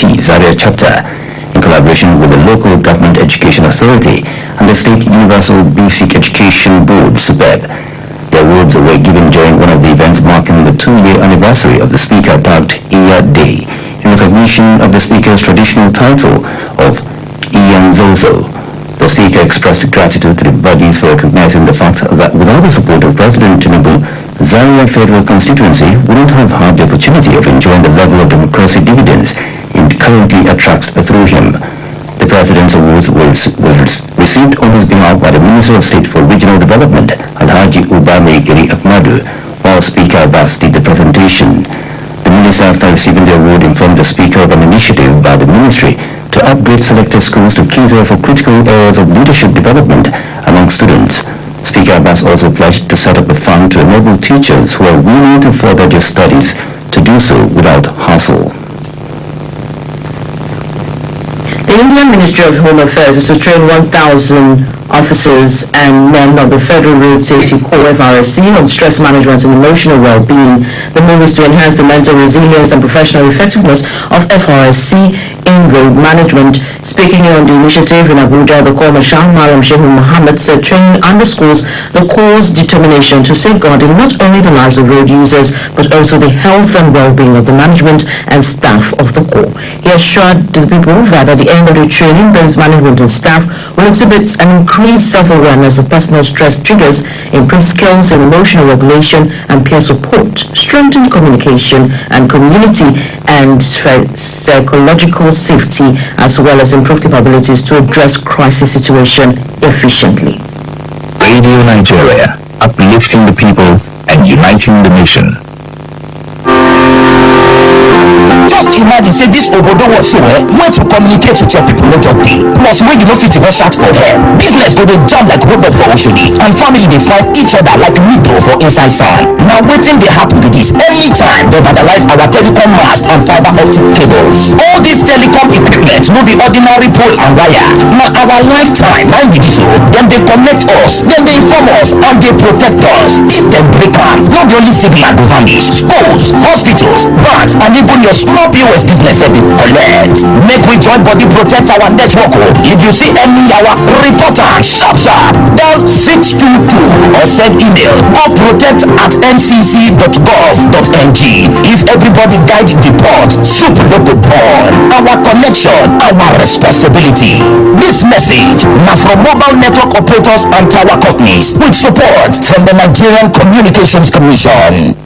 ICT Zaria chapter, in collaboration with the local government education authority and the State Universal Basic Education Board (SUBEB. The awards were given during one of the events marking the 2-year anniversary of the Speaker tagged Iya Day, in recognition of the Speaker's traditional title of Iyan Zozo. The Speaker expressed gratitude to the bodies for recognizing the fact that without the support of President Tinubu, Zaria Federal Constituency wouldn't have had the opportunity of enjoying the level of democracy dividends it currently attracts through him. The President's awards was received on his behalf by the Minister of State for Regional Development, Alhaji Ubame Giri Ahmadu, while Speaker Abbas did the presentation. The Minister, after receiving the award, informed the Speaker of an initiative by the Ministry to upgrade selected schools to cater for critical areas of leadership development among students. Speaker Abbas also pledged to set up a fund to enable teachers who are willing to further their studies to do so without hassle. The Indian Ministry of Home Affairs is to train 1,000 officers and men of the Federal Road Safety Corps (FRSC) on stress management and emotional well-being. The move is to enhance the mental resilience and professional effectiveness of FRSC in road management. Speaking on the initiative in Abuja, the Corps Marshal Malam Shehu Mohammed said training underscores the Corps' determination to safeguarding not only the lives of road users but also the health and well-being of the management and staff of the Corps. He assured the people that at the end of the training, both management and staff will exhibit an increased self-awareness of personal stress triggers, improved skills in emotional regulation and peer support, strengthened communication and community and psychological safety, as well as improved capabilities to address crisis situation efficiently. Radio Nigeria, uplifting the people and uniting the nation. Just imagine, say this obodo was so where to communicate with your people not just day. Plus when you know fit to go shout for help. Business go to jump like robot for Oshodi, and family they find each other like needle for inside sand. Now waiting they happen to this anytime they vandalize our telecom mast and fiber optic cables. All this telecom equipment will be ordinary pole and wire. Now our lifetime, and with this then they connect us, then they inform us and they protect us. If they break on, not only signal go vanish. Schools, hospitals, banks, and even your small POS business at the collect. Make we join body protect our network. If you see any our report sharp dial 622 or send email or protect@ncc.gov.ng. If everybody guide the port, soup no go burn. Our connection, our responsibility. This message now from mobile network operators and tower companies with support from the Nigerian Communications Commission.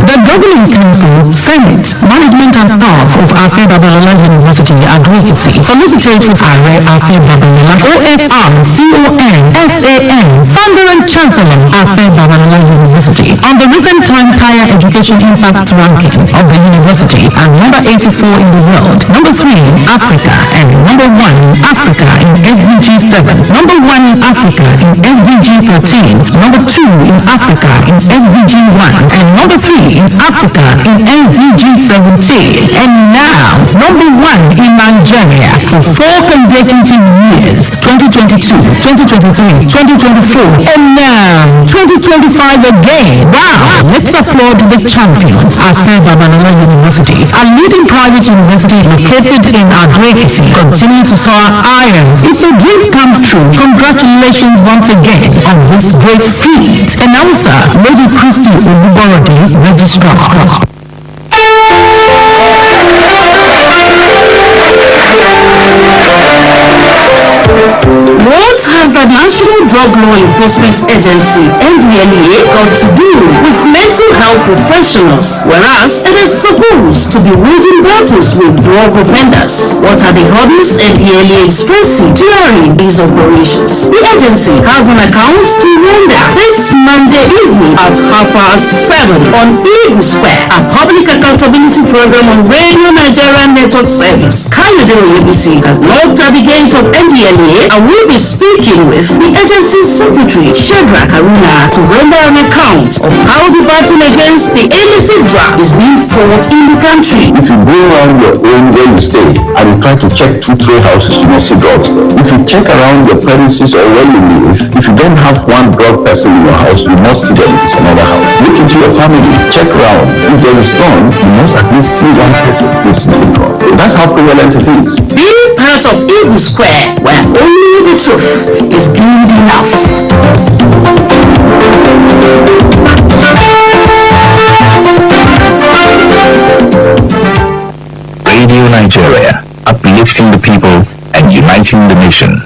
The Governing Council, Senate, Management and Staff of Afe Babalola University Advocacy felicitate Are Afe Babalola OFR CON SAN, Founder and Chancellor Afe Babalola University on the recent Times Higher Education Impact Ranking of the university and number 84 in the world, number 3 in Africa and number 1 in Africa in SDG 7, number 1 in Africa in SDG 13, number 2 in Africa in SDG 1 and number 3 in Africa in SDG 17, and now number 1 in Nigeria for 4 consecutive years, 2022, 2023, 2024, and now 2025 again. Wow! Let's applaud the champion, Afe Babalola University, a leading private university located in Advocacy. Continue to soar higher. It's a dream come true. Congratulations once again on this great feat. Announcer, Lady Christy Oluborode, Registrar. What has the National Drug Law Enforcement Agency, NDLEA, got to do with mental health professionals, whereas it is supposed to be waging battles with drug offenders? What are the hurdles NDLEA is facing during these operations? The agency has an account to render this Monday evening at 7:30 on Eagle Square, a public accountability program on Radio Nigeria Network Service. Kayode ABC has knocked at the gate of NDLEA and will be speaking with the agency's secretary, Shadrach Haruna, to render an account of how the battle against the illicit drug is being fought in the country. If you go around your own where you stay and you try to check 2-3 houses, you must see drugs. If you check around your premises or where you live, if you don't have one drug person in your house, you must see them in another house. Look into your family, check around. If there is none, you just at least see one person who's difficult. That's how prevalent it is. Being part of Eagle Square, where only the truth is good enough. Radio Nigeria, uplifting the people and uniting the nation.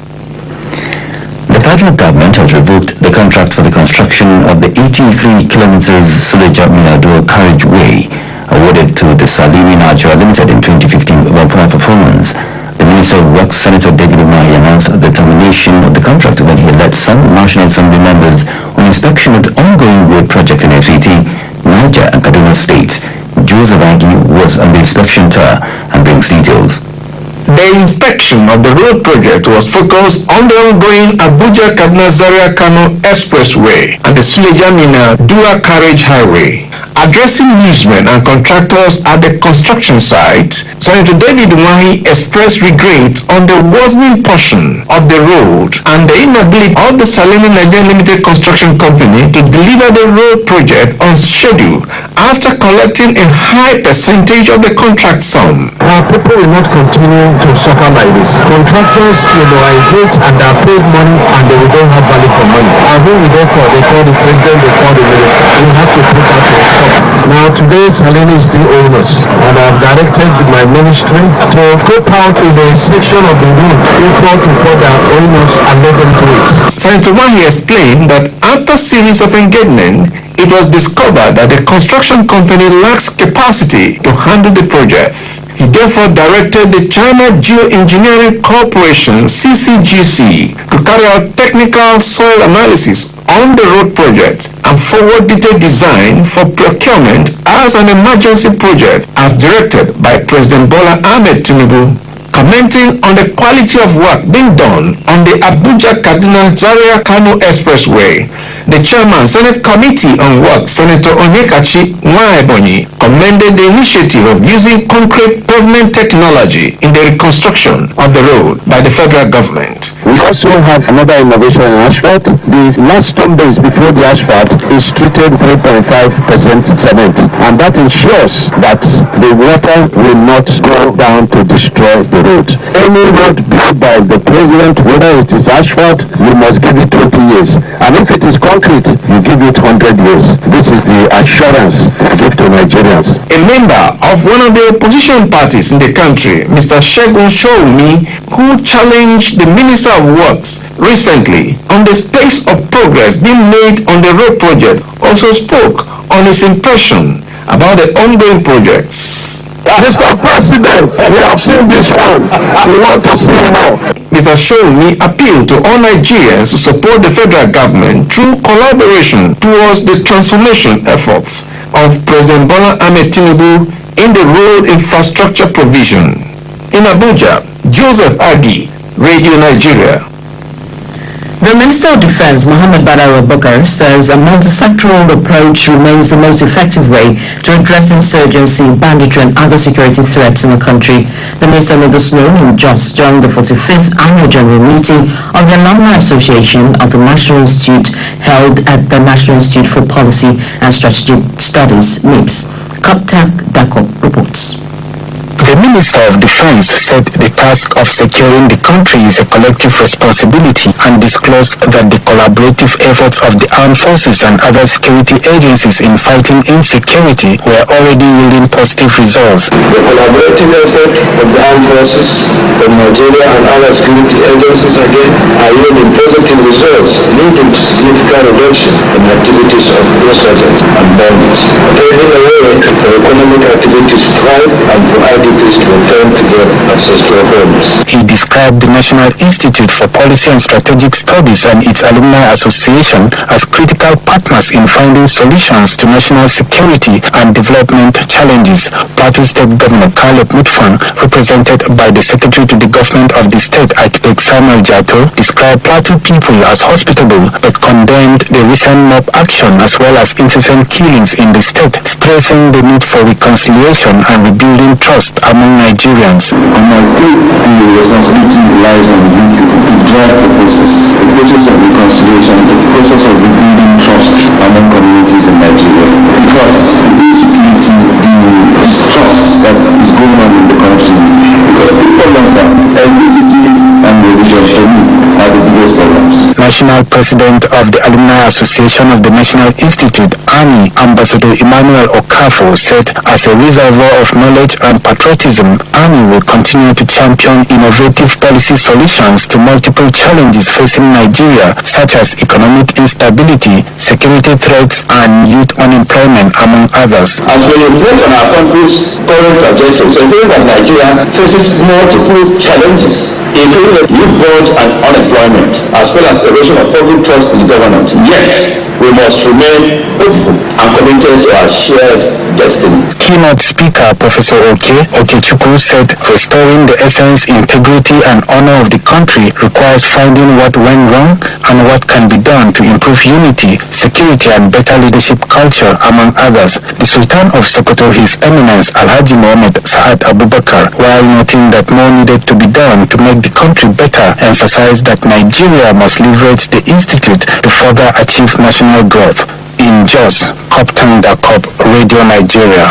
The federal government has revoked the contract for the construction of the 83 kilometers Suleja-Minna dual carriageway awarded to the Salimi Nigeria Limited in 2015 for poor performance. The Minister of Works, Senator David Umahi, announced the termination of the contract when he led some National Assembly members on inspection of the ongoing road project in FCT, Niger and Kaduna State. Joseph Agi was on the inspection tour and brings details. The inspection of the road project was focused on the ongoing Abuja-Kaduna Zaria-Kano Expressway and the Suleja-Minna dual carriage highway. Addressing newsmen and contractors at the construction site, Senator David Umahi expressed regret on the worsening portion of the road and the inability of the Salimi Nigeria Limited Construction Company to deliver the road project on schedule after collecting a high percentage of the contract sum. Our people will not continue to suffer like this. Contractors, are hate and they are paid money and they don't have value for money. And who will they call? They call the president, they call the minister. We have to put that to a stop. Now today Salini is the owners and I have directed my ministry to scope out in a section of the road equal to what they are owners and let them do it. Senator Wahi explained that after series of engagement, it was discovered that the construction company lacks capacity to handle the project. He therefore directed the China Geoengineering Corporation (CCGC) to carry out technical soil analysis on the road project and forward detailed design for procurement as an emergency project as directed by President Bola Ahmed Tinubu. Commenting on the quality of work being done on the Abuja-Kaduna Zaria-Kano Expressway, the Chairman, Senate Committee on Work, Senator Onyekachi Nwaebonyi, commended the initiative of using concrete pavement technology in the reconstruction of the road by the federal government. We also have another innovation in asphalt. The last stone base before the asphalt is treated 3.5% cement, and that ensures that the water will not go down to destroy the road. Any road built by the president, whether it is asphalt, you must give it 20 years. And if it is concrete, you give it 100 years. This is the assurance I give to Nigerians. A member of one of the opposition parties in the country, Mr. Segun Shoumi, who challenged the Minister of Works recently on the pace of progress being made on the road project, also spoke on his impression about the ongoing projects. Mr. President, we have seen this one. We want to see more. Mr. Shoumi appealed to all Nigerians to support the federal government through collaboration towards the transformation efforts of President Bola Ahmed Tinubu in the road infrastructure provision. In Abuja, Joseph Agi, Radio Nigeria. The Minister of Defense, Mohammed Badar Abubakar, says a multi-sectoral approach remains the most effective way to address insurgency, banditry, and other security threats in the country. The Minister made this known in Jos during the 45th Annual General Meeting of the Alumni Association of the National Institute held at the National Institute for Policy and Strategic Studies, NIPS. Kaptak Dako reports. The Minister of Defense said the task of securing the country is a collective responsibility and disclosed that the collaborative efforts of the armed forces and other security agencies in fighting insecurity were already yielding positive results. The collaborative effort of the armed forces of Nigeria and other security agencies again are yielding positive results, leading to significant reduction in activities of insurgents and bandits, paving the way for economic activities to thrive and for IDPs to return to their ancestral homes. He described the National Institute for Policy and Strategic Studies and its Alumni Association as critical partners in finding solutions to national security and development challenges. Plateau State Governor Caleb Mutfang, represented by the Secretary to the Government of the State, Architect Samuel Jato, described Plateau people as hospitable but condemned the recent mob action as well as incessant killings in the state, stressing the need for reconciliation and rebuilding trust among Nigerians. And I think the responsibility lies on you people to drive the process of reconciliation, the process of rebuilding trust among communities in Nigeria. Because insecurity, the that is going on in the country, because people understand ethnicity and religion for me are the biggest problems. National President of the Alumni Association of the National Institute, AMI, Ambassador Emmanuel Okafo, said as a reservoir of knowledge and patriotism, AMI will continue to champion innovative policy solutions to multiple challenges facing Nigeria, such as economic instability, security threats, and youth unemployment, among others. As we reflect on our country's current trajectory, so that Nigeria faces multiple challenges, including youth bulge and unemployment, as well as erosion of public trust in government. Yet, we must remain hopeful and committed to our shared destiny. Keynote speaker Professor Okechukwu said restoring the essence, integrity, and honor of the country requires finding what went wrong and what can be done to improve unity, security, and better leadership culture, among others. The Sultan of Sokoto, His Eminence Alhaji Mohammed Saad Abubakar, while noting that more needed to be done to make the country better, emphasized that Nigeria must leverage the institute to further achieve national growth. In Jos, Coptan Dakop, Radio Nigeria.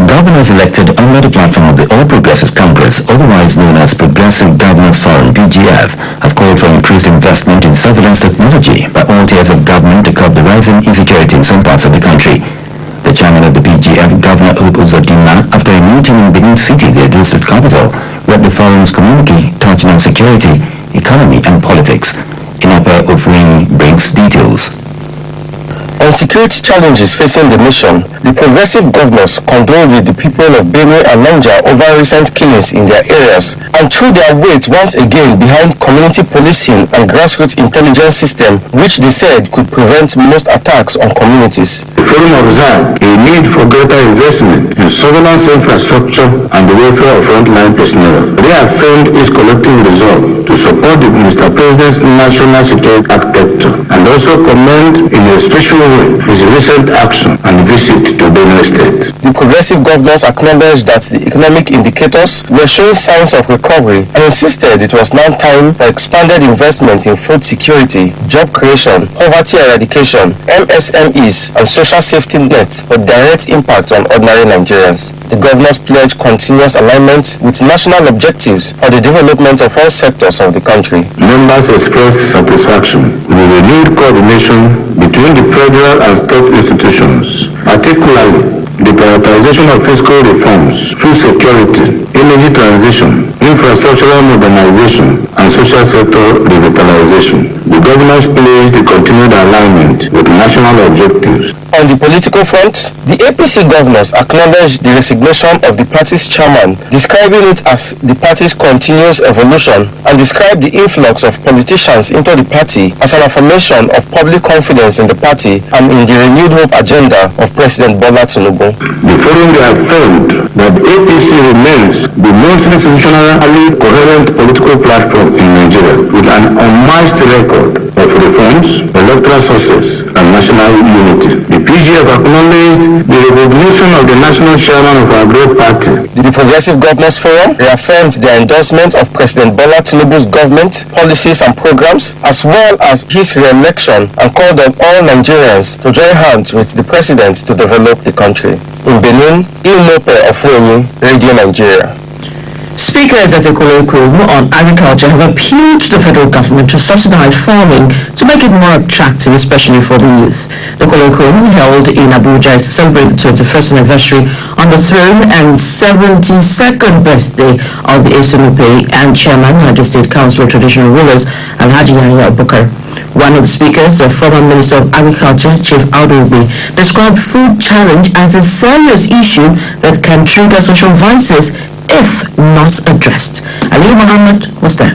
Governors elected under the platform of the All Progressive Congress, otherwise known as Progressive Governors Forum (PGF), have called for increased investment in surveillance technology by all tiers of government to curb the rising insecurity in some parts of the country. The chairman of the PGF, Governor Uzodinma, after a meeting in Benin City, the district capital, read the forum's communique touching on security, economy, and politics. Inape Ofring brings details. On security challenges facing the nation, the progressive governors condoled with the people of Benue and Niger over recent killings in their areas and threw their weight once again behind community policing and grassroots intelligence system, which they said could prevent most attacks on communities. The forum observed a need for greater investment in surveillance infrastructure and the welfare of frontline personnel. They affirmed its collective resolve to support the Mr. President's national security architecture and also commend in a special way his recent action and visit to Benue State. The progressive governors acknowledged that the economic indicators were showing signs of recovery and insisted it was now time for expanded investment in food security, job creation, poverty eradication, MSMEs, and social safety nets for direct impact on ordinary Nigerians. The governors pledged continuous alignment with national objectives for the development of all sectors of the country. Members expressed satisfaction with the renewed coordination between the federal and state institutions, particularly the prioritization of fiscal reforms, food security, energy transition, infrastructural modernization, and social sector revitalization. The governors pledged the continued alignment with national objectives. On the political front, the APC governors acknowledged the resignation of the party's chairman, describing it as the party's continuous evolution, and described the influx of politicians into the party as an affirmation of public confidence in the party and in the renewed hope agenda of President Bola Tinubu. The forum affirmed that the APC remains the most institutionally coherent political platform in Nigeria, with an unmatched record of reforms, electoral success, and national unity. The PGF acknowledged the resignation of the national chairman of our great party. The Progressive Governors Forum reaffirmed their endorsement of President Bola Tinubu's government, policies and programs, as well as his re-election, and called on all Nigerians to join hands with the president to develop the country. In Benin, Inape Ofring, Radio Nigeria. Speakers at a colloquium on agriculture have appealed to the federal government to subsidize farming to make it more attractive, especially for the youth. The colloquium, held in Abuja, is to celebrate the 21st anniversary on the throne and 72nd birthday of the Esunupe and Chairman, Niger State Council of Traditional Rulers, Alhaji Yahya Abubakar. One of the speakers, the former Minister of Agriculture, Chief Audu Ogbe, described food challenge as a serious issue that can trigger social vices if not addressed. Ali Muhammad was there.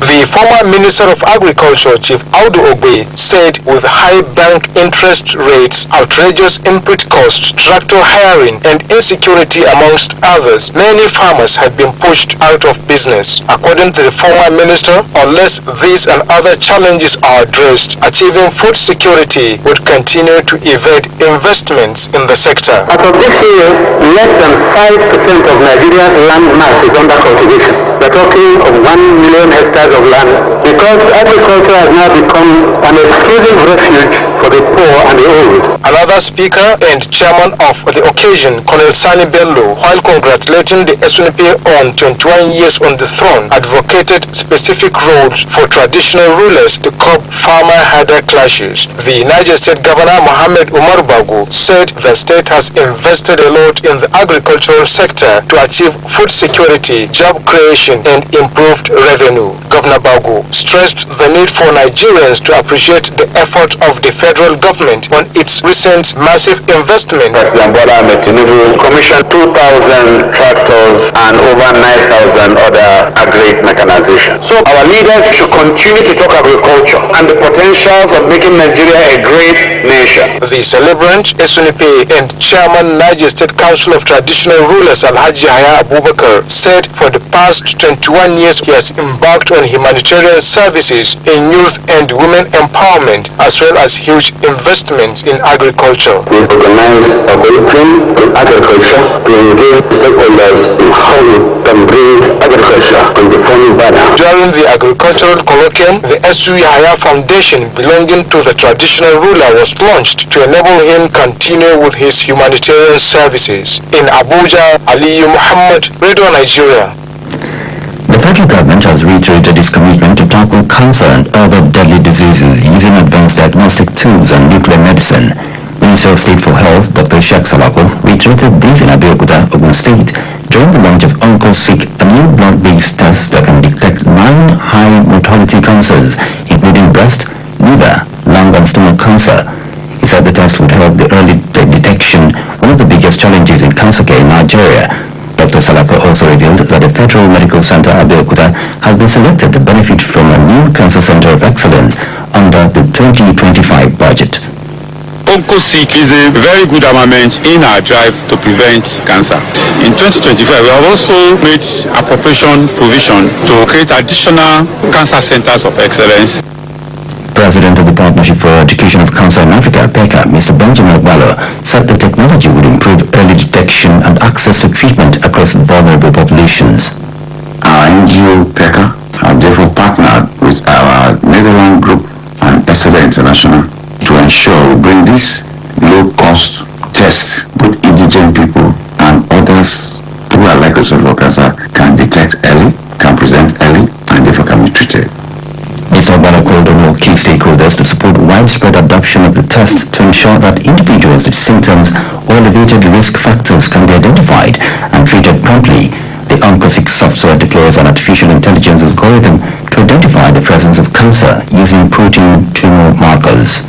The former Minister of Agriculture, Chief Audu Ogbe, said with high bank interest rates, outrageous input costs, tractor hiring, and insecurity amongst others, many farmers had been pushed out of business. According to the former minister, unless these and other challenges are addressed, achieving food security would continue to evade investments in the sector. As of this year, less than 5% of Nigeria's land mass is under cultivation. We're talking of 1 million hectares acres of land, because agriculture has now become an exclusive refuge for the poor and the old. Another speaker and chairman of the occasion, Colonel Sani Bello, while congratulating the SNP on 21 years on the throne, advocated specific roles for traditional rulers to curb farmer-herder clashes. The Niger State Governor Mohammed Umar Bago said the state has invested a lot in the agricultural sector to achieve food security, job creation, and improved revenue. Governor Bago stressed the need for Nigerians to appreciate the effort of the federal government on its recent massive investment. President Bola Ahmed Tinubu commissioned 2,000 tractors and over 9,000 other agri mechanization. So our leaders should continue to talk agriculture and the potentials of making Nigeria a great nation. The celebrant, SNP and Chairman Niger State Council of Traditional Rulers Alhaji Yahya Abubakar said for the past 21 years he has embarked on humanitarian services in youth and women empowerment as well as huge investments in agriculture. We organize a bulletin on agriculture to engage stakeholders in how we can bring agriculture to the forming banner. During the agricultural colloquium, the SU Yahya Foundation belonging to the traditional ruler was launched to enable him continue with his humanitarian services. In Abuja, Aliyu Muhammad, Radio Nigeria. The federal government has reiterated its commitment to tackle cancer and other deadly diseases using advanced diagnostic tools and nuclear medicine. Minister of State for Health, Dr. Ishaq Salako, reiterated this in Abeokuta, Ogun State, during the launch of OncoSeq, a new blood-based test that can detect 9 high-mortality cancers, including breast, liver, lung, and stomach cancer. He said the test would help the early detection, one of the biggest challenges in cancer care in Nigeria. Dr. Salako also revealed that the Federal Medical Center Abeokuta has been selected to benefit from a new cancer center of excellence under the 2025 budget. OncoSeq is a very good armament in our drive to prevent cancer. In 2025, we have also made appropriation provision to create additional cancer centers of excellence. President of the Partnership for Education of Cancer in Africa, PECA, Mr. Benjamin Ogbalo, said the technology would improve early detection and access to treatment across vulnerable populations. Our NGO, PECA, have therefore partnered with our Netherlands group and SLA International to ensure we bring this low-cost test both indigent people and others who are likely to have cancer can detect early, can present early, and therefore can be treated. Mr. Ogbalo called on all key stakeholders to support widespread adoption of the test to ensure that individuals with symptoms or elevated risk factors can be identified and treated promptly. The OncoSeq software deploys an artificial intelligence algorithm to identify the presence of cancer using protein tumor markers.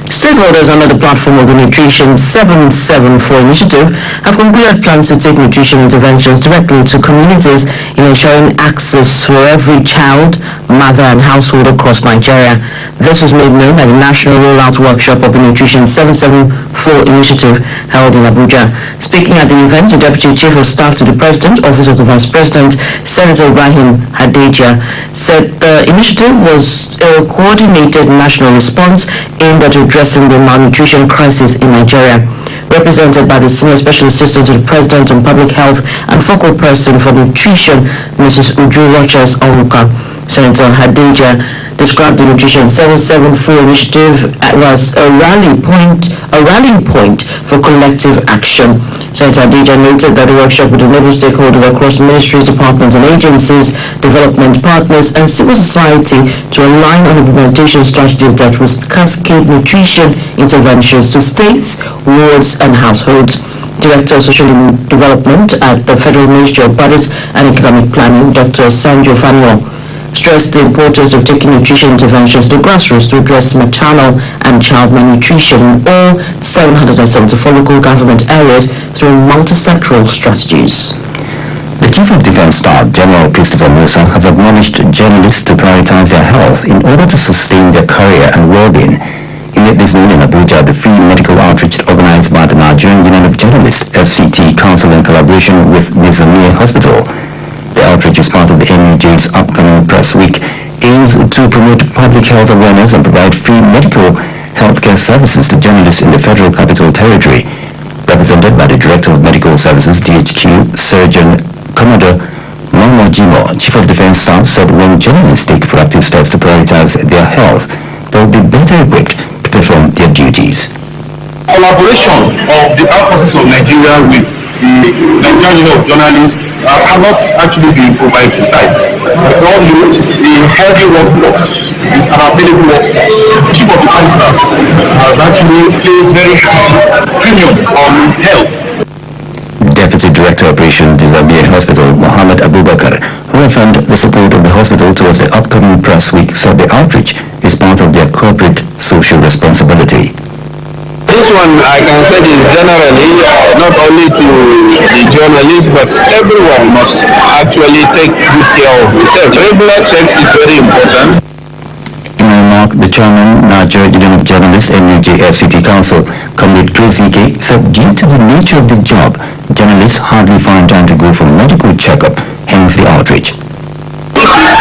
Stakeholders under the platform of the Nutrition 774 initiative have concluded plans to take nutrition interventions directly to communities in ensuring access for every child, mother and household across Nigeria. This was made known at the National Rollout Workshop of the Nutrition 774 initiative held in Abuja. Speaking at the event, the Deputy Chief of Staff to the President, Office of the Vice President, Senator Ibrahim Hadeja, said the initiative was a coordinated national response aimed at addressing the malnutrition crisis in Nigeria. Represented by the Senior Special Assistant to the President on Public Health and Focal Person for Nutrition, Mrs. Uju Rochas Oluka, Senator Hadeja described the Nutrition 774 initiative as a rallying point for collective action. Senator Hadeja noted that the workshop would enable stakeholders across ministries, departments and agencies, development partners and civil society to align on implementation strategies that will cascade nutrition interventions to states, wards and households. Director of Social Development at the Federal Ministry of Budget and Economic Planning, Dr. Sanjo Fanwo, stressed the importance of taking nutrition interventions to grassroots to address maternal and child malnutrition in all 774 local government areas through multi-sectoral strategies. The Chief of Defense Staff, General Christopher Musa, has admonished journalists to prioritize their health in order to sustain their career and well-being. He made this known in Abuja at the free medical outreach organized by the Nigerian Union of Journalists, FCT Council in collaboration with Moniya Hospital. The outreach is part of the NUJ's upcoming press week, aims to promote public health awareness and provide free medical healthcare services to journalists in the Federal Capital Territory. Represented by the Director of Medical Services, DHQ, Surgeon Commodore Moniya, Chief of Defense Staff, said when journalists take proactive steps to prioritize their health, they will be better equipped to perform their duties. Collaboration of the armed forces of Nigeria with the Nigerian Union of Journalists cannot actually be overemphasized. We all know the heavy workforce is an available workforce. Chief of Defense Staff has actually placed very high premium on health. Deputy Director Operations Disabieh Hospital, Mohammed Abubakar, who affirmed the support of the hospital towards the upcoming press week, said the outreach is part of their corporate social responsibility. This one, I can say, is generally not only to the journalists, but everyone must actually take good care of themselves. Regular checks is very important. In a remark, the chairman, Nigerian Union of Journalists, NUJFCT Council, Comrade Grace Ike, said due to the nature of the job, journalists hardly find time to go for medical checkup, hence the outreach.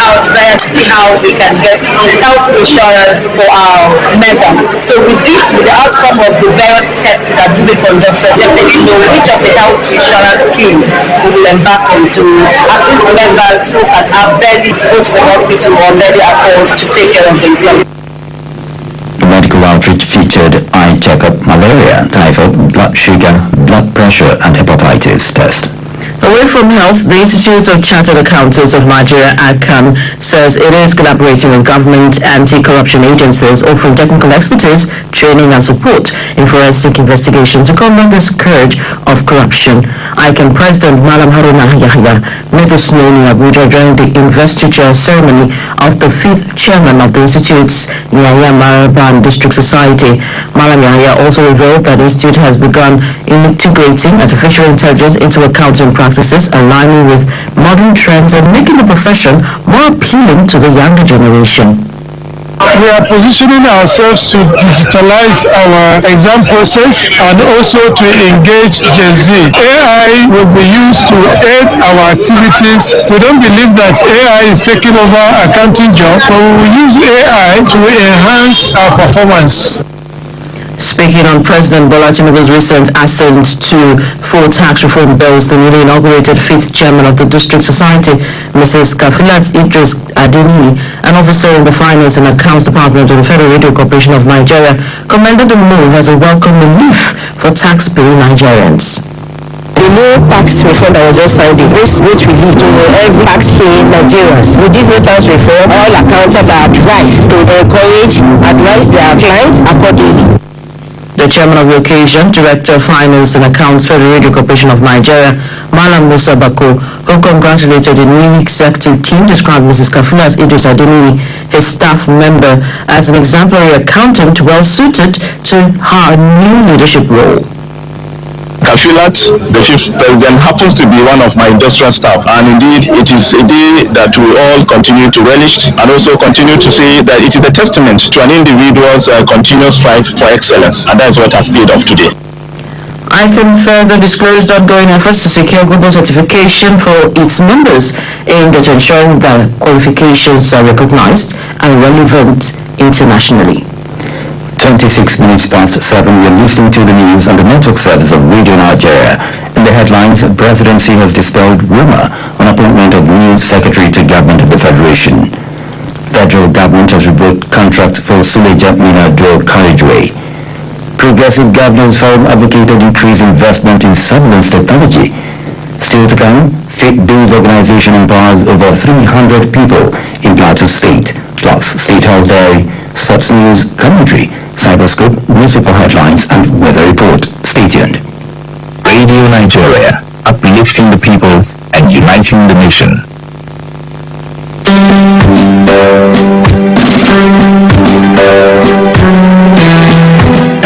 Out there to see how we can get health insurance for our members. So with this, with the outcome of the various tests that will be conducted, definitely know which of the health insurance scheme we will embark on to assist members who can have barely go to the hospital or barely afford to take care of themselves. The medical outreach featured eye checkup, malaria, typhoid, blood sugar, blood pressure, and hepatitis test. Away from health, the Institute of Chartered Accountants of Nigeria, ACAN, says it is collaborating with government anti-corruption agencies, offering technical expertise, training and support in forensic investigation to combat the scourge of corruption. ACAN President Malam Haruna Yahya made this known in Abuja during the investiture ceremony of the 5th chairman of the Institute's Yahya Maraban District Society. Malam Yahya also revealed that the Institute has begun integrating artificial intelligence into accounting practices, aligning with modern trends and making the profession more appealing to the younger generation. We are positioning ourselves to digitalize our exam process and also to engage Gen Z. AI will be used to aid our activities. We don't believe that AI is taking over accounting jobs, but we will use AI to enhance our performance. Speaking on President Bola Tinubu's recent assent to 4 tax reform bills, the newly inaugurated 5th chairman of the District Society, Mrs. Kafilat Idris Adeni, an officer in the Finance and Accounts Department of the Federal Radio Corporation of Nigeria, commended the move as a welcome relief for tax-paying Nigerians. The new tax reform that was just signed brings great relief to every tax-paying Nigerians. With this new tax reform, all accountants are advised to advise their clients accordingly. The chairman of the occasion, Director of Finance and Accounts, Federal Radio Corporation of Nigeria, Malam Musa Bako, who congratulated the new executive team, described Mrs. Kafilat Idris Adeni, his staff member, as an exemplary accountant well-suited to her new leadership role. Kafilat, the 5th president, happens to be one of my industrial staff, and indeed it is a day that we all continue to relish and also continue to say that it is a testament to an individual's continuous strive for excellence, and that's what has paid off today. I can further disclose the ongoing efforts to secure global certification for its members aimed at ensuring that qualifications are recognized and relevant internationally. 26 minutes past 7, you're listening to the news on the network service of Radio Nigeria. In the headlines, Presidency has dispelled rumor on appointment of new Secretary to Government of the Federation. Federal Government has revoked contract for Suleja Mina Dual Carriageway. Progressive Governors Forum advocated increased investment in surveillance technology. Still to come, Faith Bills Organization empowers over 300 people in Plateau State, plus State Health Diary, sports news, commentary, cyberscope, newspaper headlines, and weather report. Stay tuned. Radio Nigeria, uplifting the people and uniting the nation.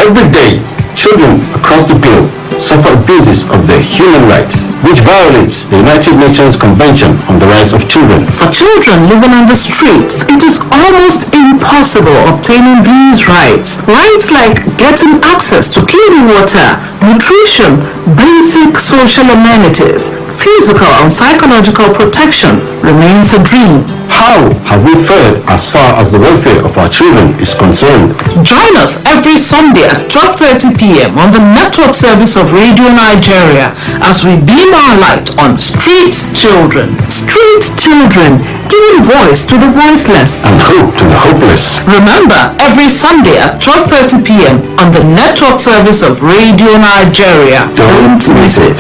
Every day, children across the globe suffer abuses of their human rights, which violates the United Nations Convention on the Rights of Children. For children living on the streets, it is almost impossible obtaining these rights. Rights like getting access to clean water, nutrition, basic social amenities, physical and psychological protection remains a dream. How have we fared as far as the welfare of our children is concerned? Join us every Sunday at 12:30 p.m. on the network service of Radio Nigeria as we beam our light on street children. Street children, giving voice to the voiceless and hope to the hopeless. Remember, every Sunday at 12:30 p.m. on the network service of Radio Nigeria. Don't miss it.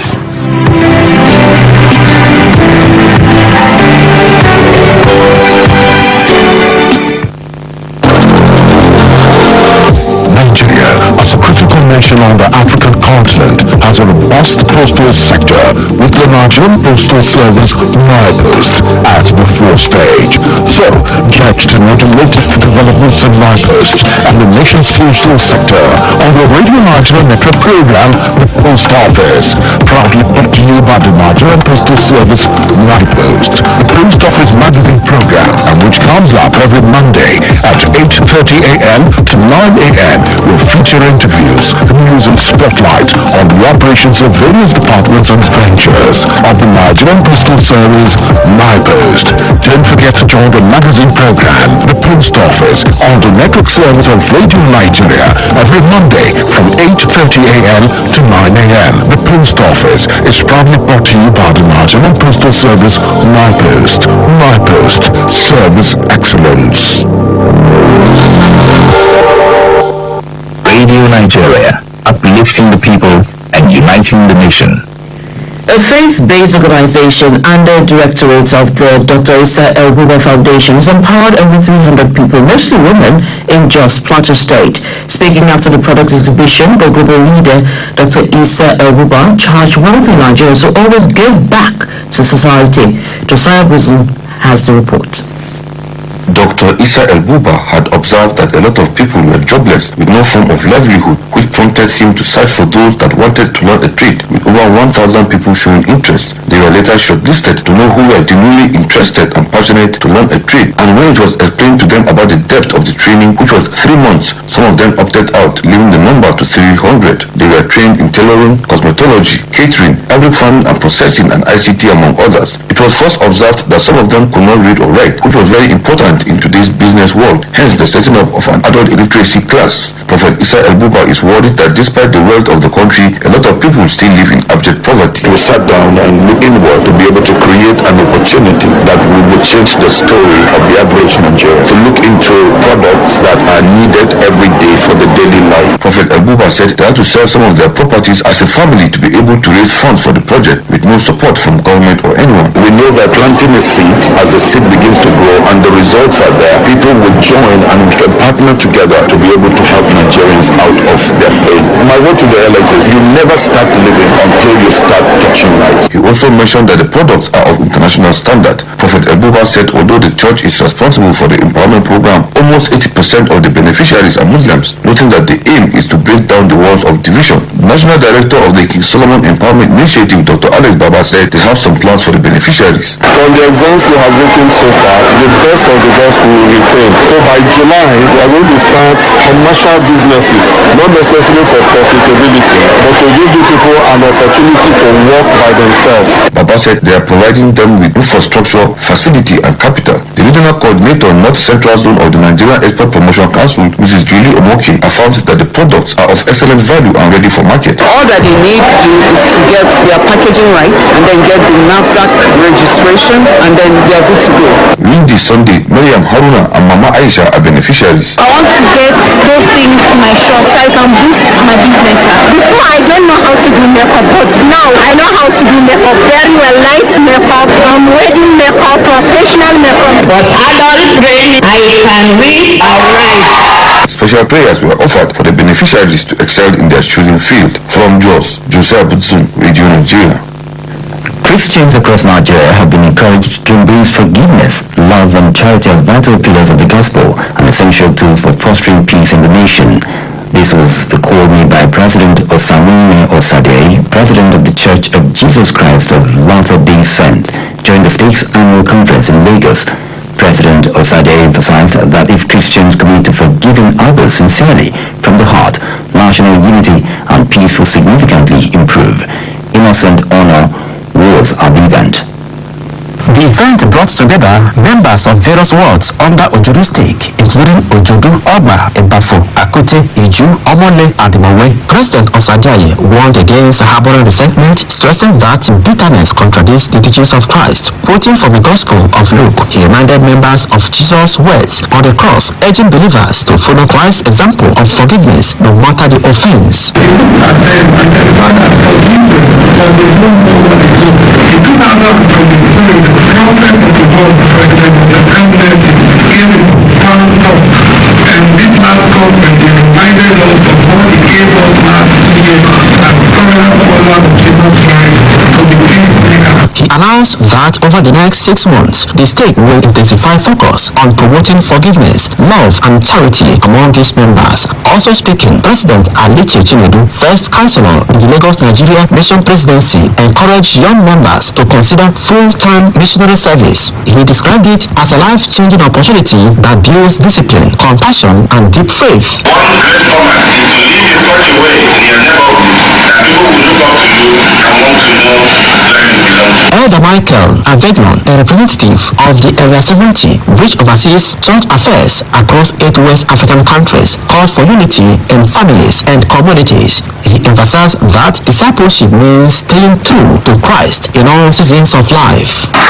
Nigeria, as a critical nation on the African continent, has a robust postal sector with the Nigerian Postal Service MyPost at the first stage. So, get to know the latest developments in MyPost and the nation's postal sector on the Radio Nigeria Network program, The Post Office, proudly brought to you by the Nigerian Postal Service MyPost. The Post Office magazine program, which comes up every Monday at 8:30 a.m. to 9 a.m. will feature interviews, news and spotlight on the operations of various departments and ventures of the Nigerian Postal Service MyPost. Don't forget to join the magazine program, The Post Office, on the network service of Radio Nigeria every Monday from 8:30 a.m. to 9 a.m. The Post Office is proudly brought to you by the Nigerian Postal Service MyPost. MyPost, service excellence. Radio Nigeria, uplifting the people and uniting the nation. A faith-based organization under directorate of the Dr. Isa El-Buba Foundation has empowered over 300 people, mostly women, in Jos Plateau State. Speaking after the product exhibition, the global leader, Dr. Isa El-Buba, charged wealthy Nigerians to always give back to society. Josiah Buzun has the report. Dr. Isa El-Buba had observed that a lot of people were jobless with no form of livelihood, which prompted him to search for those that wanted to learn a trade. With over 1,000 people showing interest, they were later shortlisted to know who were genuinely interested and passionate to learn a trade. And when it was explained to them about the depth of the training, which was 3 months, some of them opted out, leaving the number to 300. They were trained in tailoring, cosmetology, catering, agri farming and processing, and ICT, among others. It was first observed that some of them could not read or write, which was very important in today's business world, hence the setting up of an adult illiteracy class. Prophet Isa El-Buba is worried that despite the wealth of the country, a lot of people still live in abject poverty. We sat down and looked inward to be able to create an opportunity that would change the story of the average Nigerian, to look into products that are needed every day for the daily life. Prophet El-Buba said they had to sell some of their properties as a family to be able to raise funds for the project with no support from government or anyone. We know that planting a seed, as the seed begins to grow and the results are there, people will join and we can partner together to be able to help Nigerians out of their pain. My word to the elect is you never start living until you start touching lives. He also mentioned that the products are of international standard. Prophet El-Buba said although the church is responsible for the empowerment program, almost 80% of the beneficiaries are Muslims, noting that the aim is to break down the walls of division. The National Director of the King Solomon Empowerment Initiative, Dr. Alex Baba, said they have some plans for the beneficiaries. From the exams they have written so far, the best of the best will retain. So by July, we are going to start commercial businesses, not necessarily for profitability, but to give these people an opportunity to work by themselves. Baba said they are providing them with infrastructure, facility and capital. The regional coordinator, North Central Zone of the Nigerian Export Promotion Council, Mrs. Julie Omoke, affirmed that the products are of excellent value and ready for market. All that they need to do is to get their packaging right and then get the NAFDAC registration and then they are good to go. During this Sunday, Mariam Haruna and Mama Aisha are beneficiaries. I want to get those things in my shop so I can boost my business. Before I don't know how to do makeup, but now I know how to do makeup very well. Light makeup, wedding makeup, professional makeup. But adult training, I can read or write. Special prayers were offered for the beneficiaries to excel in their chosen field. From Jos, Josiah Butsun, Radio Nigeria. Christians across Nigeria have been encouraged to embrace forgiveness, love and charity as vital pillars of the gospel and essential tools for fostering peace in the nation. This was the call made by President Osamune Osade, President of the Church of Jesus Christ of Latter-day Saints, during the state's annual conference in Lagos. President Osade emphasized that if Christians commit to forgiving others sincerely from the heart, national unity and peace will significantly improve. Innocent honor was at the event. The event brought together members of various wards under Ojodu Stake, including Ojodu, Oba, Ebafo, Akute, Iju, Omole, and Mowe. President Osadiaye warned against harboring resentment, stressing that bitterness contradicts the teachings of Christ. Quoting from the Gospel of Luke, he reminded members of Jesus' words on the cross, urging believers to follow Christ's example of forgiveness no matter the offense. And this last conference reminded us of what he gave us last year as covenant followers of Jesus Christ to be peacemakers. He announced that over the next 6 months, the state will intensify focus on promoting forgiveness, love, and charity among its members. Also speaking, President Alice Chinedu, first councillor in the Lagos Nigeria Mission Presidency, encouraged young members to consider full-time missionary service. He described it as a life-changing opportunity that builds discipline, compassion, and deep faith. One great format is to live in such a way in your neighborhood that people will look up to you and want to know where you belong to. Elder Michael Avegnon, a representative of the Area 70, which oversees church affairs across 8 West African countries, called for unity in families and communities. He emphasized that discipleship means staying true to Christ in all seasons of life. Our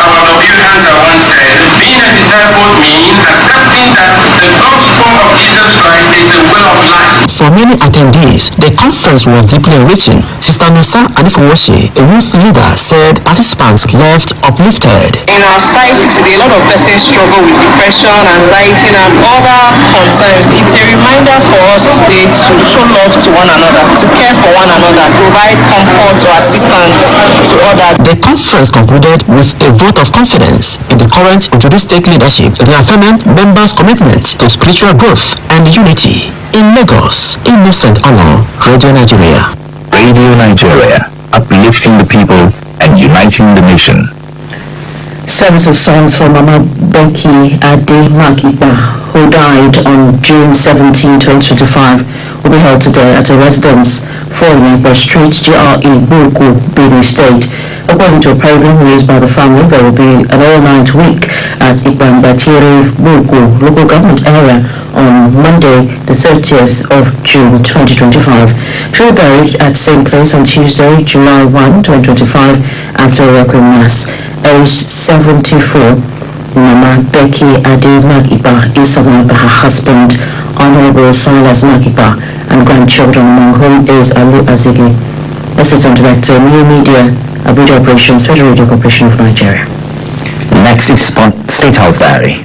Hunter once said, being a disciple means accepting that the gospel of Jesus Christ is the way of life. For many attendees, the conference was deeply enriching. Sister Nusa Adifuwoshi, a youth leader, said participants left uplifted. In our society today, a lot of persons struggle with depression, anxiety, and other concerns. It's a reminder for us today to show love to one another, to care for one another, provide comfort or assistance to others. The conference concluded with a vote of confidence in the current Ojodu State leadership, reaffirming members' commitment to spiritual growth and unity. In Lagos, Innocent Honor, Radio Nigeria. Radio Nigeria, uplifting the people and uniting the nation. Service of songs for Mama Becky Ade Makiba, who died on June 17, 2025, will be held today at a residence for Ibadan Street, GRA, Buku, Benue State. According to a program raised by the family, there will be an all-night week at Ibadan Buku local government area on Monday, the 30th of June 2025. She will be buried at the same place on Tuesday, July 1, 2025, after a requiem mass. Aged 74, Mama Becky Ade Makiba is survived by her husband, Honorable Silas Makiba, and grandchildren, among whom is Alu Azigi, Assistant Director, New Media, Abuja Operations, Federal Radio Corporation of Nigeria. Next is State House Diary.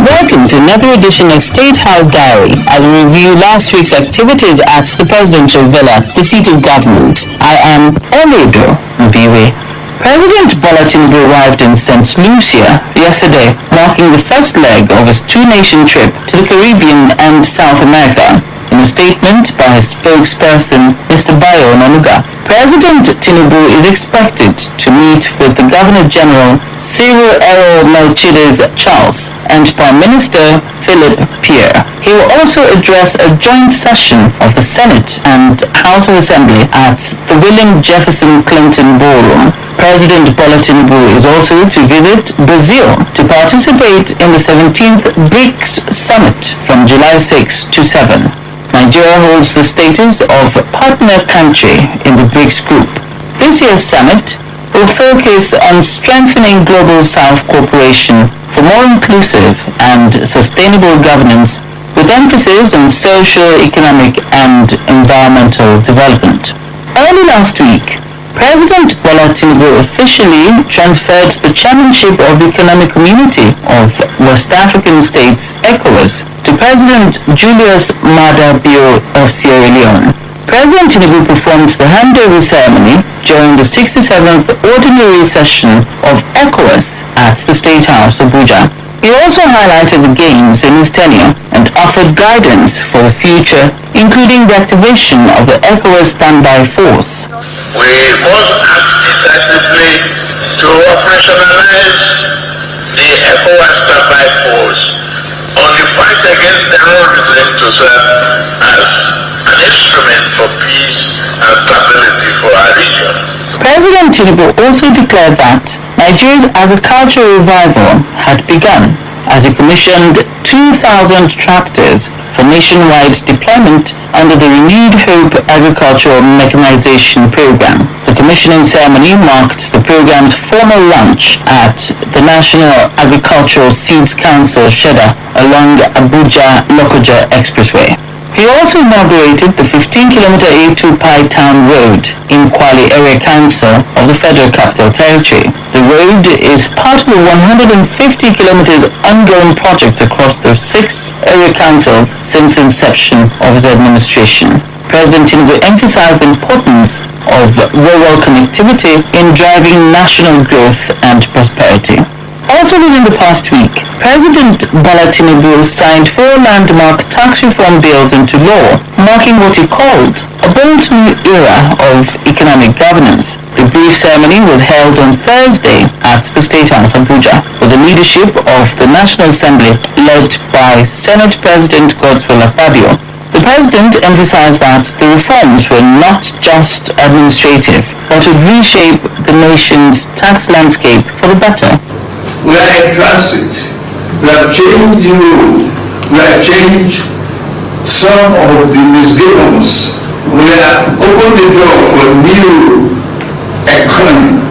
Welcome to another edition of State House Diary as we review last week's activities at the Presidential Villa, the seat of government. I am Amuludun 99.1. President Bola Tinubu arrived in St. Lucia yesterday, marking the first leg of his two-nation trip to the Caribbean and South America. In a statement by his spokesperson, Mr. Bayo Onanuga, President Tinubu is expected to meet with the Governor-General Cyril Errol Melchides Charles and Prime Minister Philip Pierre. He will also address a joint session of the Senate and House of Assembly at the William Jefferson Clinton Ballroom. President Bola Tinubu is also to visit Brazil to participate in the 17th BRICS Summit from July 6 to 7. Nigeria holds the status of partner country in the BRICS group. This year's summit will focus on strengthening global South cooperation for more inclusive and sustainable governance, with emphasis on social, economic, and environmental development. Early last week, President Bola Tinubu officially transferred the chairmanship of the Economic Community of West African States, ECOWAS, to President Julius Maada Bio of Sierra Leone. President Tinubu performed the handover ceremony during the 67th Ordinary Session of ECOWAS at the State House, Abuja. He also highlighted the gains in his tenure and offered guidance for the future, including the activation of the ECOWAS Standby Force. We must act decisively to operationalize the ECOWAS Standby Force on the fight against terrorism to serve President Tinubu also declared that Nigeria's agricultural revival had begun as he commissioned 2,000 tractors for nationwide deployment under the Renewed Hope Agricultural Mechanization Program. The commissioning ceremony marked the program's formal launch at the National Agricultural Seeds Council Sheda along Abuja-Lokoja Expressway. He also inaugurated the 15-kilometer A2 Pi Town Road in Kwale Area Council of the Federal Capital Territory. The road is part of the 150 kilometers ongoing project across the 6 area councils since the inception of his administration. President Tinubu emphasized the importance of rural connectivity in driving national growth and prosperity. Also within the past week, President Bola Tinubu signed 4 landmark tax reform bills into law, marking what he called a bold new era of economic governance. The brief ceremony was held on Thursday at the State House, Abuja, with the leadership of the National Assembly led by Senate President Godswill Akpabio. The President emphasized that the reforms were not just administrative, but would reshape the nation's tax landscape for the better. We are in transit. We have changed the road. We have changed some of the misgivings. We have opened the door for a new economy.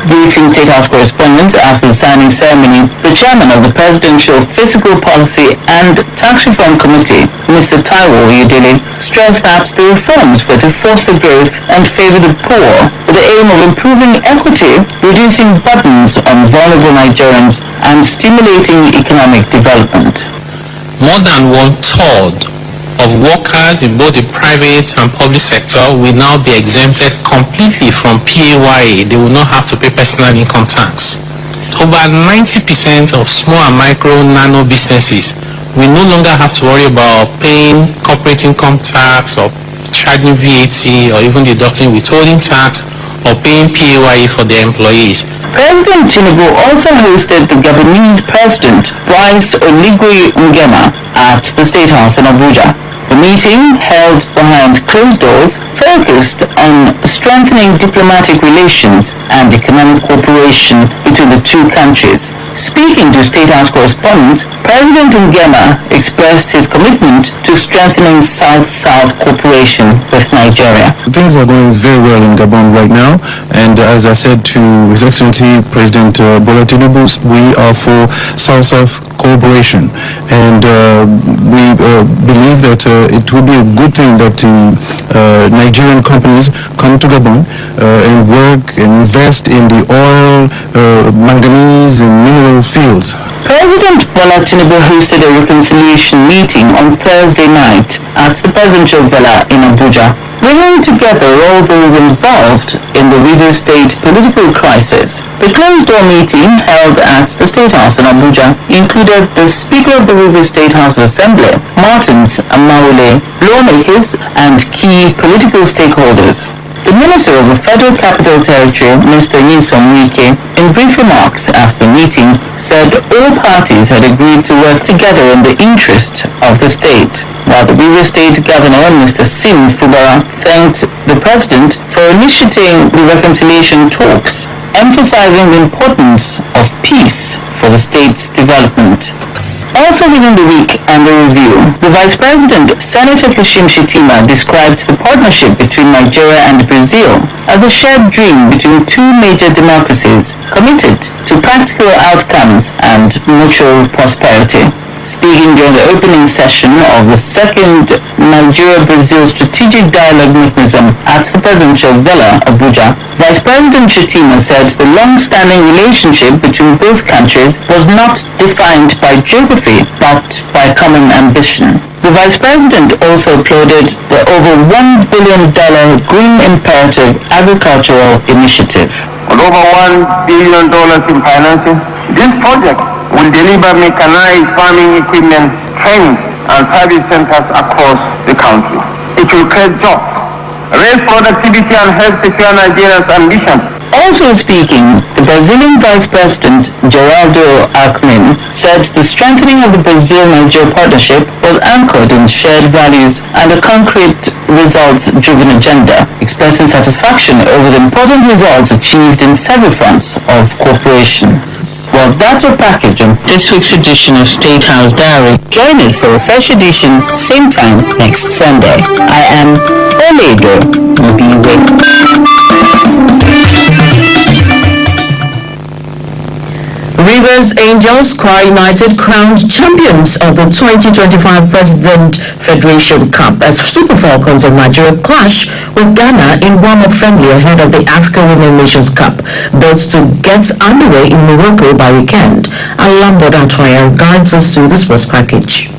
Briefing State House correspondents after the signing ceremony, the chairman of the Presidential Fiscal Policy and Tax Reform Committee, Mr. Taiwo Oyedele, stressed that the reforms were to foster growth and favor the poor with the aim of improving equity, reducing burdens on vulnerable Nigerians, and stimulating economic development. More than 1/3 of workers in both the private and public sector will now be exempted completely from PAYE. They will not have to pay personal income tax. Over 90% of small and micro nano businesses will no longer have to worry about paying corporate income tax or charging VAT or even deducting withholding tax or paying PAYE for their employees. President Tinubu also hosted the Gabonese President Brice Oligui Nguema at the State House in Abuja. The meeting, held behind closed doors, focused on strengthening diplomatic relations and economic cooperation between the two countries. Speaking to State House correspondents, President Nguema expressed his commitment to strengthening South-South cooperation with Nigeria. Things are going very well in Gabon right now, and as I said to His Excellency President Bola Tinubu, we are for South-South cooperation, and we believe that it will be a good thing that Nigerian companies come to Gabon and work and invest in the oil, manganese and mineral fields. President Bola Tinubu hosted a reconciliation meeting on Thursday night at the Presidential Villa in Abuja, bringing together all those involved in the Rivers State political crisis. The closed-door meeting held at the State House in Abuja included the Speaker of the Rivers State House of Assembly, Martins Amaule, lawmakers, and key political stakeholders. The Minister of the Federal Capital Territory, Mr. Nyesom Wike, in brief remarks after the meeting, said all parties had agreed to work together in the interest of the state, while the Rivers State Governor, Mr. Sim Fubara, thanked the President for initiating the reconciliation talks, emphasizing the importance of peace for the state's development. Also within the week under review, the Vice President, Senator Kashim Shettima, described the partnership between Nigeria and Brazil as a shared dream between two major democracies committed to practical outcomes and mutual prosperity. Speaking during the opening session of the second Nigeria-Brazil Strategic Dialogue Mechanism at the Presidential Villa, Abuja, Vice President Shettima said the long-standing relationship between both countries was not defined by geography, but by common ambition. The Vice President also applauded the over $1 billion Green Imperative Agricultural Initiative. With over $1 billion in financing, this project will deliver mechanized farming equipment, training, and service centers across the country. It will create jobs, raise productivity, and help secure Nigeria's ambition Also speaking, the Brazilian Vice President, Geraldo Alckmin, said the strengthening of the Brazil-Nigeria partnership was anchored in shared values and a concrete results-driven agenda, expressing satisfaction over the important results achieved in several fronts of cooperation. Well, that's a package on this week's edition of State House Diary. Join us for a fresh edition, same time next Sunday. I am Oledo Mbiwe. Rivers Angels Choir United crowned champions of the 2025 President Federation Cup as Super Falcons of Nigeria clash with Ghana in warm-up friendly ahead of the Africa Women Nations Cup, built to get underway in Morocco by weekend. Alambod Atoya guides us through this first package.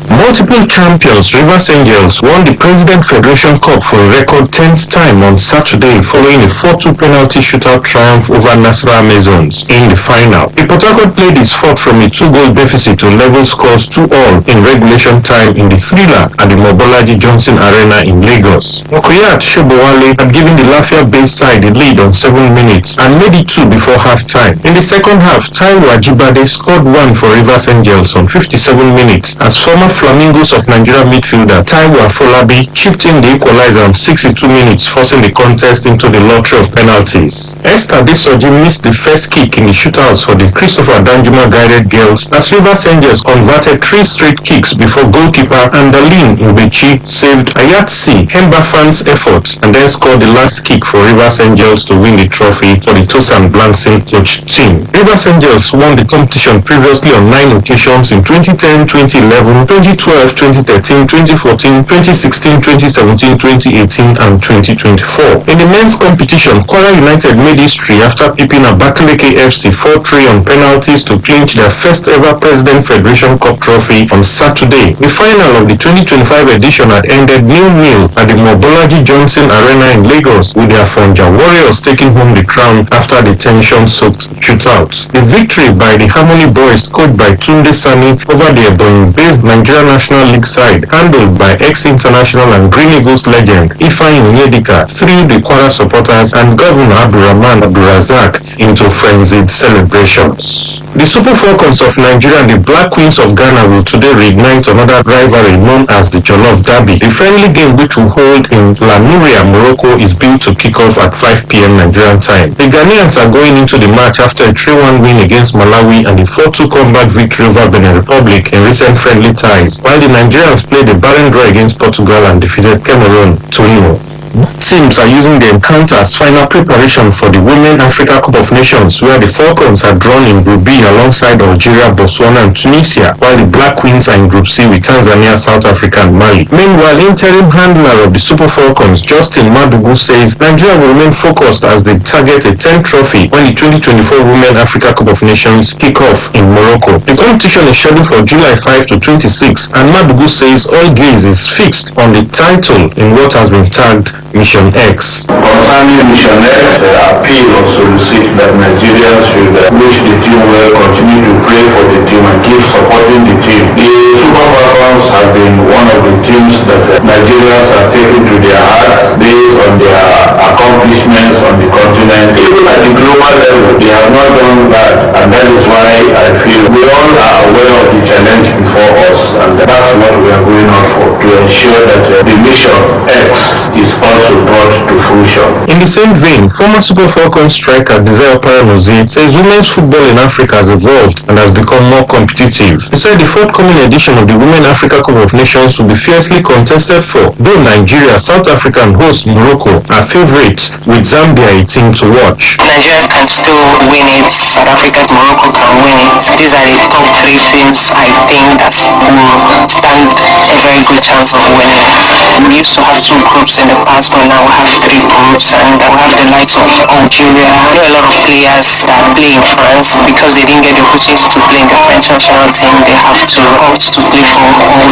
Multiple champions Rivers Angels won the President Federation Cup for a record 10th time on Saturday following a 4-2 penalty shootout triumph over Nasarawa Amazons in the final. The Port Harcourt played its fourth from a 2-goal deficit to level scores 2-2 in regulation time in the thriller at the Mobolaji Johnson Arena in Lagos. Okoyat Shebowale had given the Lafia-based side the lead on 7 minutes and made it 2 before half-time. In the second half, Taiwo Ajibade scored 1 for Rivers Angels on 57 minutes as former Flamingos of Nigeria midfielder Taiwo Afolabi chipped in the equalizer on 62 minutes, forcing the contest into the lottery of penalties. Esther Desoji missed the first kick in the shootouts for the Christopher Danjuma guided girls as Rivers Angels converted 3 straight kicks before goalkeeper Andalin Ubechi saved Ayatsi Hembafan's efforts and then scored the last kick for Rivers Angels to win the trophy for the Tosan Blankson coached team. Rivers Angels won the competition previously on 9 occasions in 2010, 2011, 2012, 2013, 2014, 2016, 2017, 2018 and 2024. In the men's competition, Kwara United made history after pipping Abakaleke FC 4-3 on penalties to clinch their first ever President Federation Cup trophy on Saturday. The final of the 2025 edition had ended 0-0 at the Mobolaji Johnson Arena in Lagos, with their Fonja Warriors taking home the crown after the tension-soaked shootout. The victory by the Harmony Boys, coached by Tunde Sani, over the Ebonyi-based Nigeria National League side, handled by ex-international and Green Eagles legend Ifeanyi Onyedika, threw the Kwara supporters and Governor Abdurrahman Abdulrazak into frenzied celebrations. The Super Falcons of Nigeria and the Black Queens of Ghana will today reignite another rivalry known as the Jollof Derby. The friendly game, which will hold in La Nouria, Morocco, is built to kick off at 5 p.m. Nigerian time. The Ghanaians are going into the match after a 3-1 win against Malawi and a 4-2 comeback victory over Benin Republic in recent friendly ties, while the Nigerians played a barren draw against Portugal and defeated Cameroon 2-0. Both teams are using the encounter as final preparation for the Women Africa Cup of Nations, where the Falcons are drawn in Group B alongside Algeria, Botswana and Tunisia, while the Black Queens are in Group C with Tanzania, South Africa and Mali. Meanwhile, interim handler of the Super Falcons, Justin Madugu, says Nigeria will remain focused as they target a 10th trophy when the 2024 Women Africa Cup of Nations kick off in Morocco. The competition is scheduled for July 5 to 26, and Madugu says all gaze is fixed on the title in what has been tagged Mission X. Concerning Mission X, the appeal also received that Nigerians should wish the team well, continue to pray for the team and keep supporting the team. The Super Falcons have been one of the teams that Nigerians are taking to their hearts based on their accomplishments on the continent. Even at the global level, they have not done that, and that is why I feel we all are aware of the challenge before us, and that's what we are going on for, to ensure that the Mission X is also brought to fruition. In the same vein, former Super Falcons striker Desire Paranozi says women's football in Africa has evolved and has become more competitive. He said the forthcoming edition of the Women Africa Cup of Nations will be fiercely contested for, though Nigeria, South Africa and host Morocco are favourites, with Zambia a team to watch. Nigeria can still win it, South Africa and Morocco can win it. These are the top 3 teams I think that will stand a very good chance of winning it. We used to have 2 groups in the past, but now we have 3 groups, and we have the likes of Algeria. There are a lot of players that play in France because they didn't get the opportunity to play in the French national team. They have to opt to play for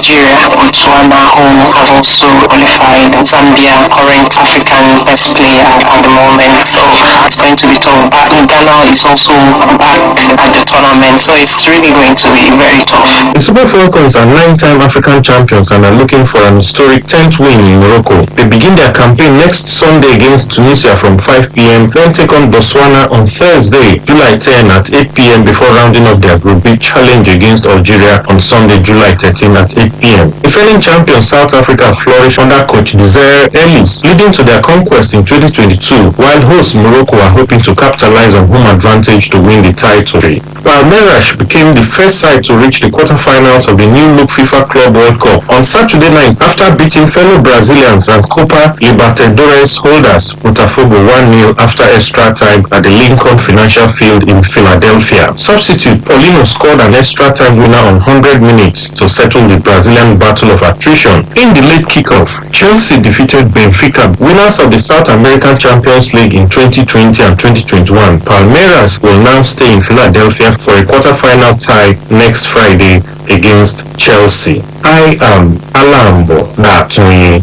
Nigeria, Botswana, who have also qualified. Zambia, current African best player at the moment. So it's going to be tough. Ghana is also back at the tournament, so it's really going to be very tough. The Super Falcons are 9-time African champions and are looking for an historic 10th win in Morocco. They begin their campaign next Sunday against Tunisia from 5 p.m. then take on Botswana on Thursday, July 10 at 8 p.m. before rounding off their Group B challenge against Algeria on Sunday, July 13 at 8 p.m. Defending champion South Africa flourished under coach Desire Ellis, leading to their conquest in 2022, while hosts Morocco are hoping to capitalize on home advantage to win the title. Palmeiras became the first side to reach the quarterfinals of the new-look FIFA Club World Cup on Saturday night after beating fellow Brazilians and Copa Libertadores holders Botafogo 1-0 after extra time at the Lincoln Financial Field in Philadelphia. Substitute Paulino scored an extra time winner on 100 minutes to settle the Brazilian battle of attrition. In the late kickoff, Chelsea defeated Benfica, winners of the South American Champions League in 2020 and 2021. Palmeiras will now stay in Philadelphia for a quarter-final tie next Friday against Chelsea. I am Alambo Datunye.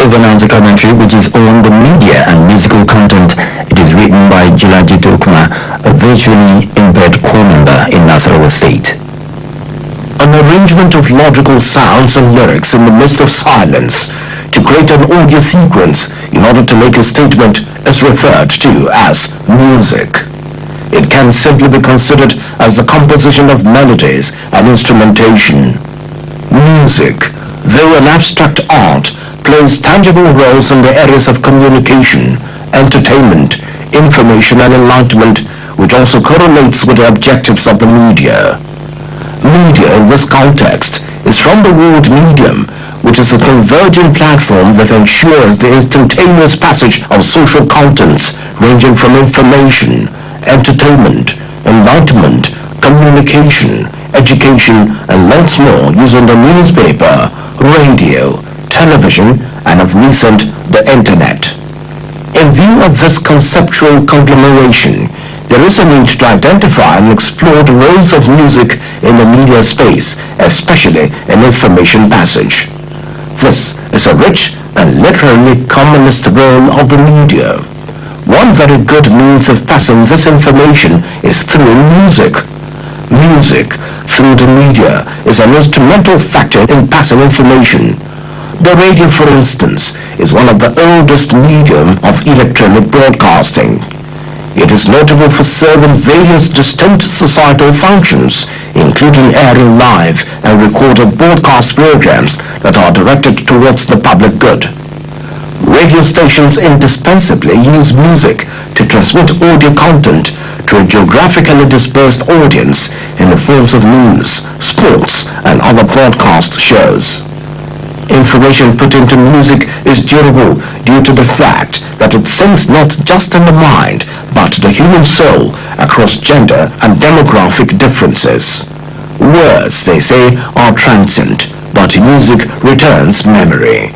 Overnight commentary, which is on the media and musical content. It is written by Jilaji Dokuma, a visually impaired corps member in Nasarawa State. An arrangement of logical sounds and lyrics in the midst of silence to create an audio sequence in order to make a statement is referred to as music. It can simply be considered as the composition of melodies and instrumentation. Music, though an abstract art, plays tangible roles in the areas of communication, entertainment, information and enlightenment, which also correlates with the objectives of the media. Media in this context is from the word medium, which is a converging platform that ensures the instantaneous passage of social contents ranging from information, entertainment, enlightenment, communication, education, and lots more using the newspaper, radio, television, and of recent, the internet. In view of this conceptual conglomeration, there is a need to identify and explore the roles of music in the media space, especially in information passage. This is a rich and literally commonest role of the media. One very good means of passing this information is through music. Music, through the media, is an instrumental factor in passing information. The radio, for instance, is one of the oldest medium of electronic broadcasting. It is notable for serving various distinct societal functions, including airing live and recorded broadcast programs that are directed towards the public good. Radio stations indispensably use music to transmit audio content to a geographically dispersed audience in the forms of news, sports, and other broadcast shows. Information put into music is durable due to the fact that it sinks not just in the mind, but the human soul across gender and demographic differences. Words, they say, are transient, but music returns memory.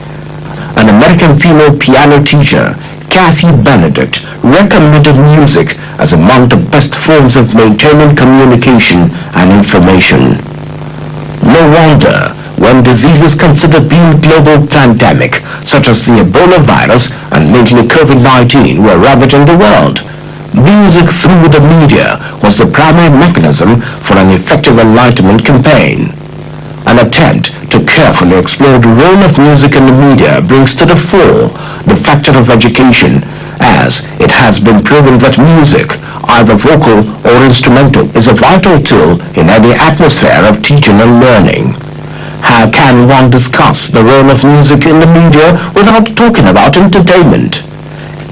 An American female piano teacher, Kathy Benedict, recommended music as among the best forms of maintaining communication and information. No wonder when diseases considered being global pandemic, such as the Ebola virus and lately COVID-19, were ravaging the world. Music through the media was the primary mechanism for an effective enlightenment campaign. An attempt to carefully explore the role of music in the media brings to the fore the factor of education, as it has been proven that music, either vocal or instrumental, is a vital tool in any atmosphere of teaching and learning. How can one discuss the role of music in the media without talking about entertainment?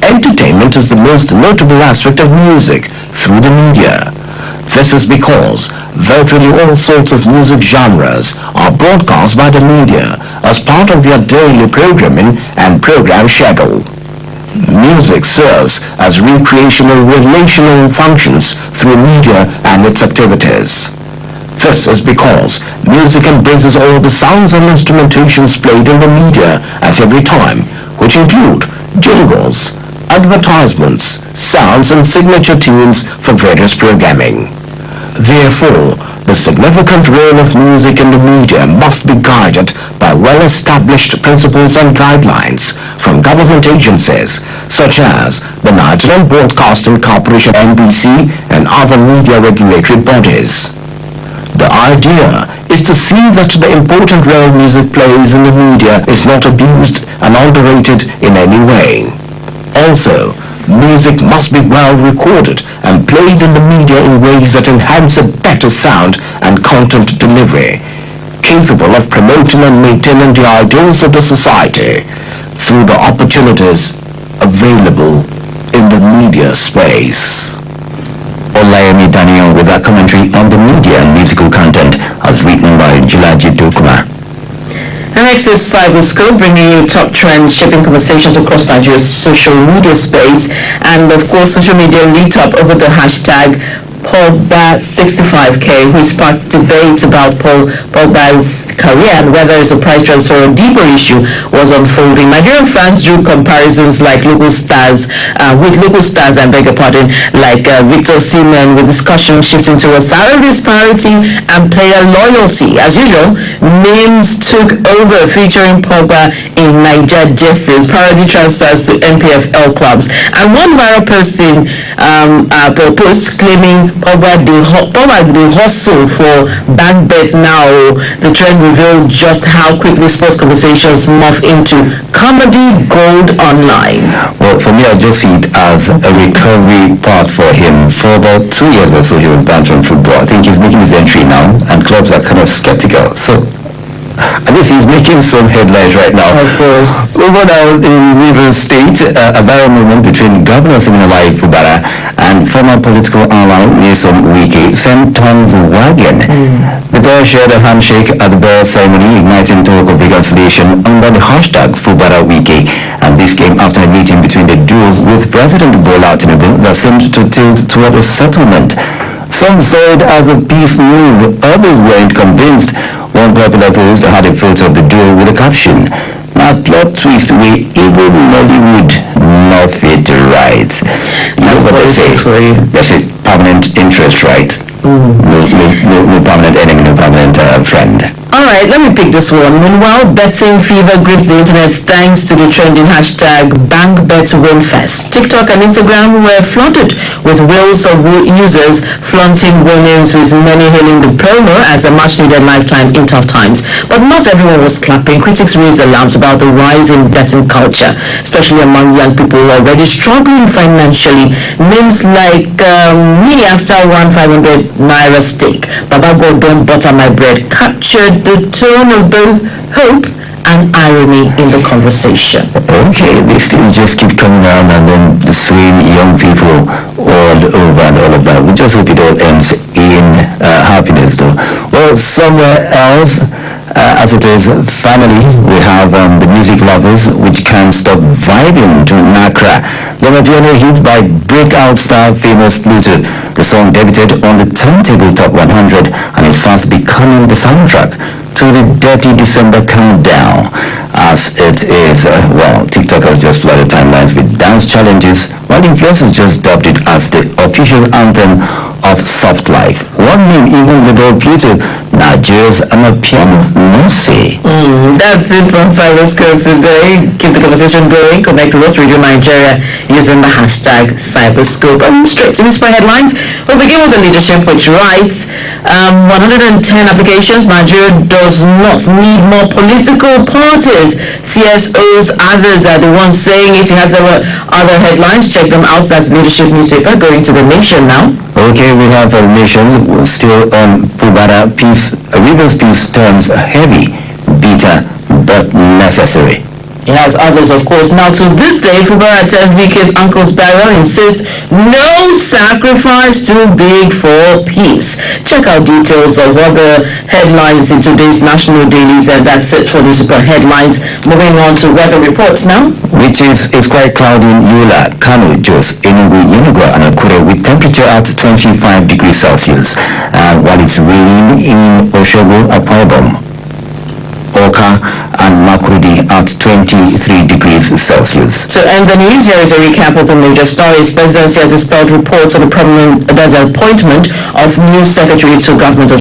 Entertainment is the most notable aspect of music through the media. This is because virtually all sorts of music genres are broadcast by the media as part of their daily programming and program schedule. Music serves as recreational relational functions through media and its activities. This is because music embraces all the sounds and instrumentations played in the media at every time, which include jingles, advertisements, sounds and signature tunes for various programming. Therefore, the significant role of music in the media must be guided by well-established principles and guidelines from government agencies such as the Nigerian Broadcasting Corporation (NBC) and other media regulatory bodies. The idea is to see that the important role music plays in the media is not abused and underrated in any way. Also, music must be well recorded and played in the media in ways that enhance a better sound and content delivery, capable of promoting and maintaining the ideals of the society through the opportunities available in the media space. Olayemi Daniel with that commentary on the media and musical content as written by Jilaji Dokuma. And next is Cyberscope, bringing you top trends shaping conversations across Nigeria's social media space. And of course, social media lit up over the hashtag Pogba65K, which sparked debates about Pogba's career and whether his surprise transfer or deeper issue was unfolding. Nigerian fans drew comparisons like local stars, like Victor Osimhen, with discussion shifting towards salary disparity and player loyalty. As usual, memes took over, featuring Pogba in Niger jerseys, parody transfers to NPFL clubs, and one viral posting post claiming Pogba the hustle for bank bets now. The trend revealed just how quickly sports conversations morph into comedy gold online. Well, for me, I just see it as a recovery path for him. For about 2 years or so, he was banned from football. I think he's making his entry now, and clubs are kind of skeptical. So, at least he's making some headlines right now. Of course. Over now in Rivers State, a viral movement between Governor Siminalayi Fubara and former political ally Nyesom Wike sent tongues wagging. The pair shared a handshake at the burial ceremony, igniting talk of reconciliation under the hashtag Fubara Wike. And this came after a meeting between the duo with President Bola Tinubu that seemed to tilt toward a settlement. Some saw it as a peace move, others weren't convinced. One popular post had a photo of the duo with a caption, "Now plot twist we even Nollywood not fit right." That's what they say. That's it. Permanent interest, right? No permanent enemy, no permanent friend. Alright, let me pick this one. Meanwhile, betting fever grips the internet thanks to the trending hashtag BankBetWinFest. TikTok and Instagram were flooded with reels of users flaunting winnings, with many hailing the promo as a much-needed lifetime in tough times. But not everyone was clapping. Critics raised alarms about the rise in betting culture, especially among young people already struggling financially. Names like me after one 500 naira stake, Baba God don't butter my bread, captured the tone of both hope and irony in the conversation. Okay, these things just keep coming around and then swaying young people all over and all of that. We just hope it all ends in happiness though. Well, somewhere else, as it is, finally, we have the music lovers which can't stop vibing to Nakra. They were pioneer hit by breakout star famous Pluto. The song debuted on the Turntable Top 100 and is fast becoming the soundtrack to the Dirty December countdown. As it is, TikTok has just flooded timelines with dance challenges, while influencers just dubbed it as the official anthem of soft life. One name even labeled Pluto Nigeria's Amapiano Mercy. That's it on Cyberscope today. Keep the conversation going. Connect with us, Radio Nigeria, using the hashtag Cyberscope. Straight to newspaper headlines. We'll begin with the leadership, which writes, 110 applications. Nigeria does not need more political parties. CSOs, others are the ones saying it. He has other headlines. Check them out. That's leadership newspaper. Going to the Nation now. Okay, we have Nations still on Fubara peace. Rivers peace turns heavy, bitter, but necessary. He has others, of course. Now, to this day, Fubara at FBK's uncle's burial insists no sacrifice too big for peace. Check out details of other headlines in today's national dailies, and that's it for the super headlines. Moving on to weather reports now. It's quite cloudy in Yola, Kano, Jos, Enugu, Yenagoa, and Akure, with temperature at 25 degrees Celsius, while it's raining in Oshogo, Akwa Ibom, Oka, and Makurdi at 23 degrees Celsius. To end the news, here is a recap of the major stories. Presidency has expelled reports on the appointment of new secretary to government of